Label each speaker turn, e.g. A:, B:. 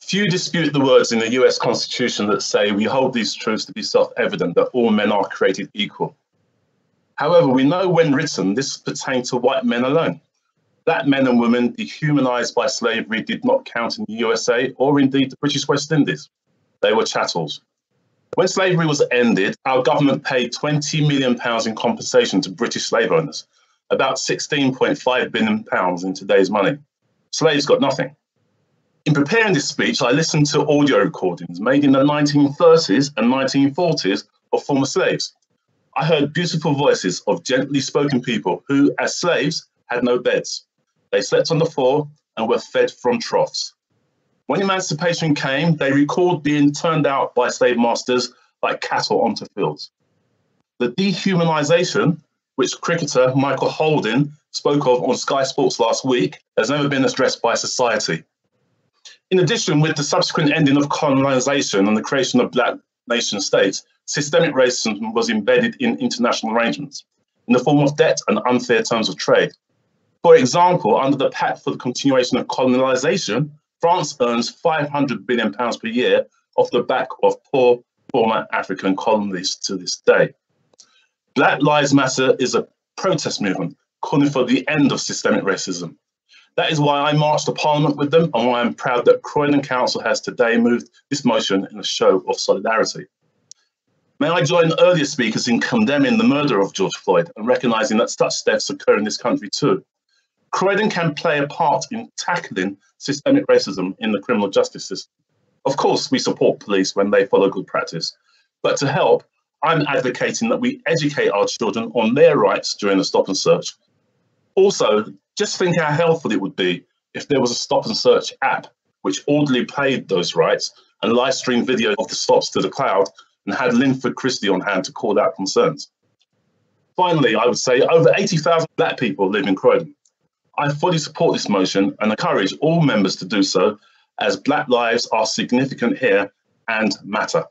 A: Few dispute the words in the US Constitution that say we hold these truths to be self-evident, that all men are created equal. However, we know when written, this pertained to white men alone. Black men and women dehumanized by slavery did not count in the USA or indeed the British West Indies. They were chattels. When slavery was ended, our government paid £20 million in compensation to British slave owners, about £16.5 billion in today's money. Slaves got nothing. In preparing this speech, I listened to audio recordings made in the 1930s and 1940s of former slaves. I heard beautiful voices of gently spoken people who, as slaves, had no beds. They slept on the floor and were fed from troughs. When emancipation came, they recalled being turned out by slave masters like cattle onto fields. The dehumanization, which cricketer Michael Holding spoke of on Sky Sports last week, has never been addressed by society. In addition, with the subsequent ending of colonization and the creation of Black nation states, systemic racism was embedded in international arrangements in the form of debt and unfair terms of trade. For example, under the Pact for the Continuation of Colonization, France earns £500 billion per year off the back of poor former African colonies to this day. Black Lives Matter is a protest movement calling for the end of systemic racism. That is why I marched to Parliament with them and why I'm proud that Croydon Council has today moved this motion in a show of solidarity. May I join earlier speakers in condemning the murder of George Floyd and recognising that such deaths occur in this country too. Croydon can play a part in tackling systemic racism in the criminal justice system. Of course, we support police when they follow good practice, but to help, I'm advocating that we educate our children on their rights during the stop and search. Also, just think how helpful it would be if there was a stop and search app which orderly played those rights and live streamed video of the stops to the cloud and had Linford Christie on hand to call out concerns. Finally, I would say over 80,000 Black people live in Croydon. I fully support this motion and encourage all members to do so, as Black lives are significant here and matter.